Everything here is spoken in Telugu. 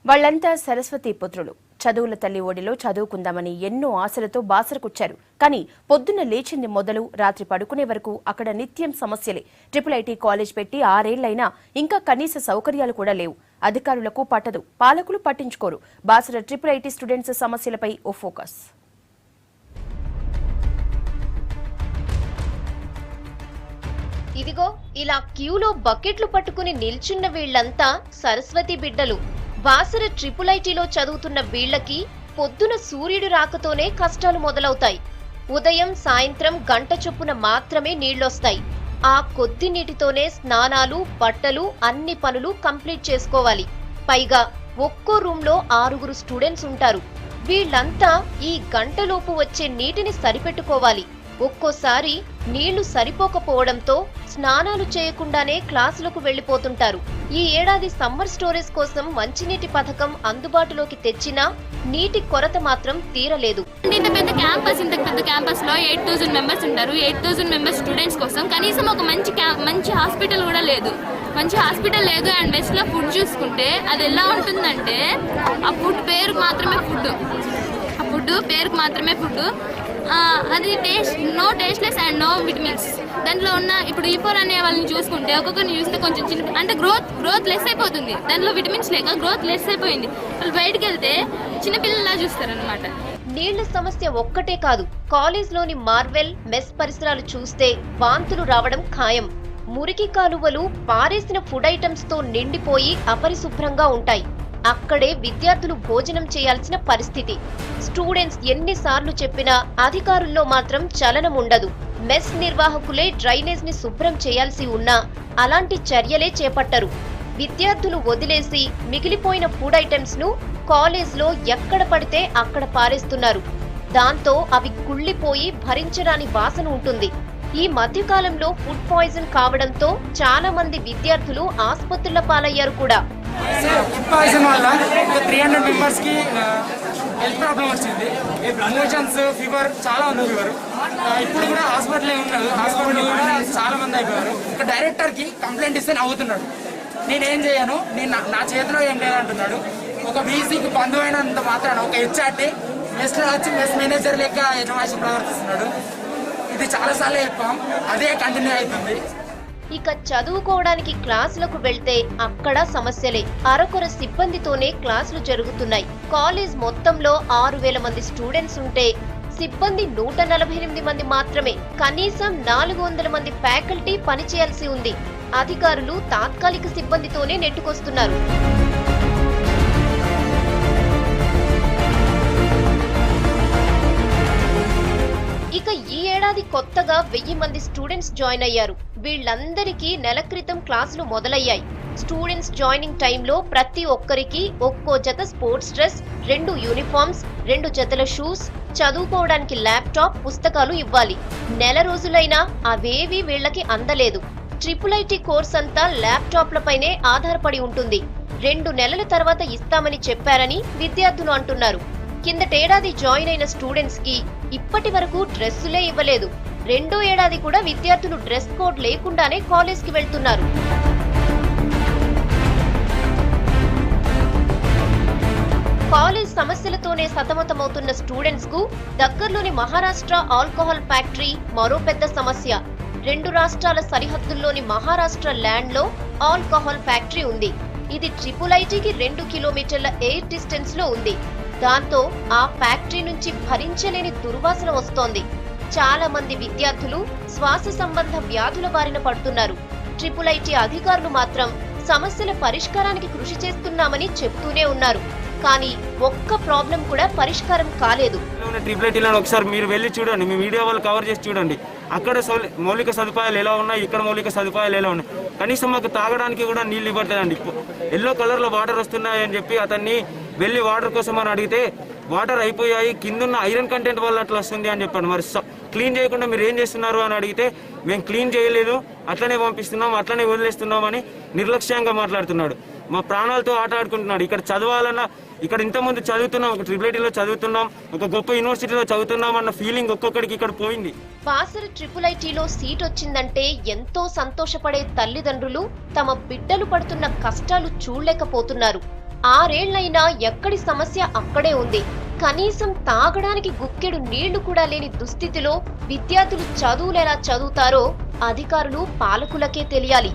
వాళ్లంతా సరస్వతి పుత్రులు. చదువుల తల్లి ఒడిలో చదువుకుందామని ఎన్నో ఆశలతో బాసరకొచ్చారు. కానీ పొద్దున్న లేచింది మొదలు రాత్రి పడుకునే వరకు అక్కడ నిత్యం సమస్యలే. IIIT కాలేజ్ పెట్టి 6 ఏళ్లైనా ఇంకా కనీస సౌకర్యాలు కూడా లేవు. అధికారులకు పట్టదు, పాలకులు పట్టించుకోరు. బాసర IIIT స్టూడెంట్స్ సమస్యలపై ఓ ఫోకస్. ఇదిగో ఇలా క్యూలో బకెట్లు పట్టుకుని నిల్చున్న వీళ్లంతా సరస్వతి బిడ్డలు. బాసర IIITలో చదువుతున్న వీళ్లకి పొద్దున సూర్యుడు రాకతోనే కష్టాలు మొదలవుతాయి. ఉదయం సాయంత్రం గంట చొప్పున మాత్రమే నీళ్లొస్తాయి. ఆ కొద్ది నీటితోనే స్నానాలు, బట్టలు, అన్ని పనులు కంప్లీట్ చేసుకోవాలి. పైగా ఒక్కో రూమ్లో 6 స్టూడెంట్స్ ఉంటారు. వీళ్లంతా ఈ గంటలోపు వచ్చే నీటిని సరిపెట్టుకోవాలి. ఒక్కోసారి నీళ్లు సరిపోకపోవడంతో స్నానాలు చేయకుండానే క్లాసులకు వెళ్లిపోతుంటారు. ఈ ఏడాది సమ్మర్ స్టోరేజ్ కోసం మంచినీటి పథకం అందుబాటులోకి తెచ్చినా నీటి కొరత మాత్రం తీరలేదు. ఇంత పెద్ద క్యాంపస్ లో 8000 మెంబర్స్ ఉంటారు. 8000 మెంబర్స్ స్టూడెంట్స్ కోసం కనీసం ఒక మంచి హాస్పిటల్ కూడా లేదు. మంచి హాస్పిటల్ లేదు. అండ్ బెస్ట్ లో ఫుడ్ చూసుకుంటే అది ఎలా ఉంటుందంటే ఆ ఫుడ్ పేరుకు మాత్రమే ఫుడ్. అది no tasteless and no vitamins. దాంట్లో ఉన్న ఇప్పుడు E4 అనే వాళ్ళని చూసుకుంటే ఒక్కొక్కరిని చూస్తే కొంచెం చిన్న అంటే గ్రోత్ లెస్ అయిపోతుంది. దాంట్లో విటమిన్స్ లేక గ్రోత్ లెస్ అయిపోయింది. వాళ్ళు బయటకు వెళ్తే చిన్నపిల్లలా చూస్తారనమాట. నీళ్ల సమస్య ఒక్కటే కాదు, కాలేజ్లోని మార్వెల్, మెస్ పరిసరాలు చూస్తే వాంతులు రావడం ఖాయం. మురికి కాలువలు పారేసిన ఫుడ్ ఐటమ్స్ తో నిండిపోయి అపరిశుభ్రంగా ఉంటాయి. అక్కడే విద్యార్థులు భోజనం చేయాల్సిన పరిస్థితి. స్టూడెంట్స్ ఎన్నిసార్లు చెప్పినా అధికారుల్లో మాత్రం చలనం ఉండదు. మెస్ నిర్వాహకులే డ్రైనేజ్ ని శుభ్రం చేయాల్సి ఉన్నా అలాంటి చర్యలే చేపట్టరు. విద్యార్థులు వదిలేసి మిగిలిపోయిన ఫుడ్ ఐటమ్స్ ను కాలేజ్ లో ఎక్కడ పడితే అక్కడ పారేస్తున్నారు. దాంతో అవి కుళ్ళిపోయి భరించరాని వాసన ఉంటుంది. ఈ మధ్యకాలంలో ఫుడ్ పాయిజన్ కావడంతో చాలా మంది విద్యార్థులు ఆసుపత్రుల పాలయ్యారు కూడా. ఫుడ్ పాయిజన్ వల్ల 300 మెంబర్స్ కి హెల్త్ ప్రాబ్లం వచ్చింది. మోషన్స్, ఫీవర్, చాలా ఉంది ఫీవర్. ఇప్పుడు కూడా హాస్పిటల్ ఉన్నారు. హాస్పిటల్ చాలా మంది అయిపోయారు. ఒక డైరెక్టర్ కి కంప్లైంట్ ఇస్తే నవ్వుతున్నాడు. నేనేం చేయను, నా చేతిలో ఏం లేదంటున్నాడు. ఒక వీసీకి బంధువైనంత మాత్రాన ఒక హెచ్ఆర్టీ మెస్ లో వచ్చి మెస్ మేనేజర్ లెక్క యజమాని ప్రవర్తిస్తున్నాడు. ఇది చాలాసార్లు చెప్పాం, అదే కంటిన్యూ అవుతుంది. ఇక చదువుకోవడానికి క్లాసులకు వెళ్తే అక్కడ సమస్యలే. అరకొర సిబ్బందితోనే క్లాసులు జరుగుతున్నాయి. కాలేజ్ మొత్తంలో 6000 మంది స్టూడెంట్స్ ఉంటే సిబ్బంది 148 మంది మాత్రమే. కనీసం 400 మంది ఫ్యాకల్టీ పనిచేయాల్సి ఉంది. అధికారులు తాత్కాలిక సిబ్బందితోనే నెట్టుకొస్తున్నారు. ఇక ఈ ఏడాది కొత్తగా 1000 మంది స్టూడెంట్స్ జాయిన్ అయ్యారు. వీళ్లందరికీ నెల క్రితం క్లాసులు మొదలయ్యాయి. స్టూడెంట్స్ జాయినింగ్ టైంలో ప్రతి ఒక్కరికి ఒక్కో జత స్పోర్ట్స్ డ్రెస్, 2 యూనిఫామ్స్, 2 జతల షూస్, చదువుకోవడానికి ల్యాప్టాప్, పుస్తకాలు ఇవ్వాలి. నెల రోజులైనా అవేవీ వీళ్లకి అందలేదు. IIIT కోర్స్ అంతా ల్యాప్టాప్లపైనే ఆధారపడి ఉంటుంది. 2 నెలల తర్వాత ఇస్తామని చెప్పారని విద్యార్థులు అంటున్నారు. కిందటేడాది జాయిన్ అయిన స్టూడెంట్స్ కి ఇప్పటి వరకు డ్రెస్సులే ఇవ్వలేదు. 2వ ఏడాది కూడా విద్యార్థులు డ్రెస్ కోడ్ లేకుండానే కాలేజ్ కి వెళ్తున్నారు. కాలేజ్ సమస్యలతోనే సతమతమవుతున్న స్టూడెంట్స్ కు దగ్గరలోని మహారాష్ట్ర ఆల్కహాల్ ఫ్యాక్టరీ మరో పెద్ద సమస్య. 2 రాష్ట్రాల సరిహద్దుల్లోని మహారాష్ట్ర ల్యాండ్ లో ఆల్కహాల్ ఫ్యాక్టరీ ఉంది. ఇది IIITకి 2 కిలోమీటర్ల ఎయిర్ డిస్టెన్స్ లో ఉంది. దాంతో ఆ ఫ్యాక్టరీ నుంచి భరించలేని దుర్వాసన వస్తోంది. చాలా మంది విద్యార్థులు శ్వాస సంబంధ వ్యాధుల బారిన పడుతున్నారు. IIIT అధికారులు మాత్రం సమస్యల పరిష్కారానికి కృషి చేస్తున్నామని చెబుతూనే ఉన్నారు. కానీ ఒక్క ప్రాబ్లం కూడా పరిష్కారం కాలేదు. IIITలో ఒకసారి మీరు వెళ్ళి చూడండి, మీ మీడియా వాళ్ళు కవర్ చేసి చూడండి. అక్కడ మౌలిక సదుపాయాలు ఎలా ఉన్నాయి, ఇక్కడ మౌలిక సదుపాయాలు ఎలా ఉన్నాయి. కనీసం మాకు తాగడానికి కూడా నీళ్ళు ఇవ్వట్లేదండి. ఎల్లో కలర్లో వాటర్ వస్తున్నాయని చెప్పి అతన్ని వెళ్ళి వాటర్ కోసం అని అడిగితే వాటర్ అయిపోయాయి, కిందున్న ఐరన్ కంటెంట్ వల్ల అట్లా వస్తుంది అని చెప్పాను. మరి క్లీన్ చేయకుండా మీరు ఏం చేస్తున్నారు అని అడిగితే మేము క్లీన్ చేయలేదు, అట్లనే పంపిస్తున్నాం, అట్లనే వదిలేస్తున్నాం అని నిర్లక్ష్యంగా మాట్లాడుతున్నాడు. మా ప్రాణాలతో ఆట ఆడుకుంటున్నాడు. ఇక్కడ చదవాలన్నా, ఇక్కడ ఇంతమంది చదువుతున్నాం, ఒక IIITలో చదువుతున్నాం, ఒక గొప్ప యూనివర్సిటీలో చదువుతున్నాం అన్న ఫీలింగ్ ఒక్కొక్కడికి ఇక్కడ పోయింది. బాసర IIITలో సీట్ వచ్చిందంటే ఎంతో సంతోషపడే తల్లిదండ్రులు తమ బిడ్డలు పడుతున్న కష్టాలు చూడలేకపోతున్నారు. 6 ఏళ్లైనా ఎక్కడి సమస్య అక్కడే ఉంది. కనీసం తాగడానికి గుక్కెడు నీళ్లు కూడా లేని దుస్థితిలో విద్యార్థులు చదువులెలా చదువుతారో అధికారులు పాలకులకే తెలియాలి.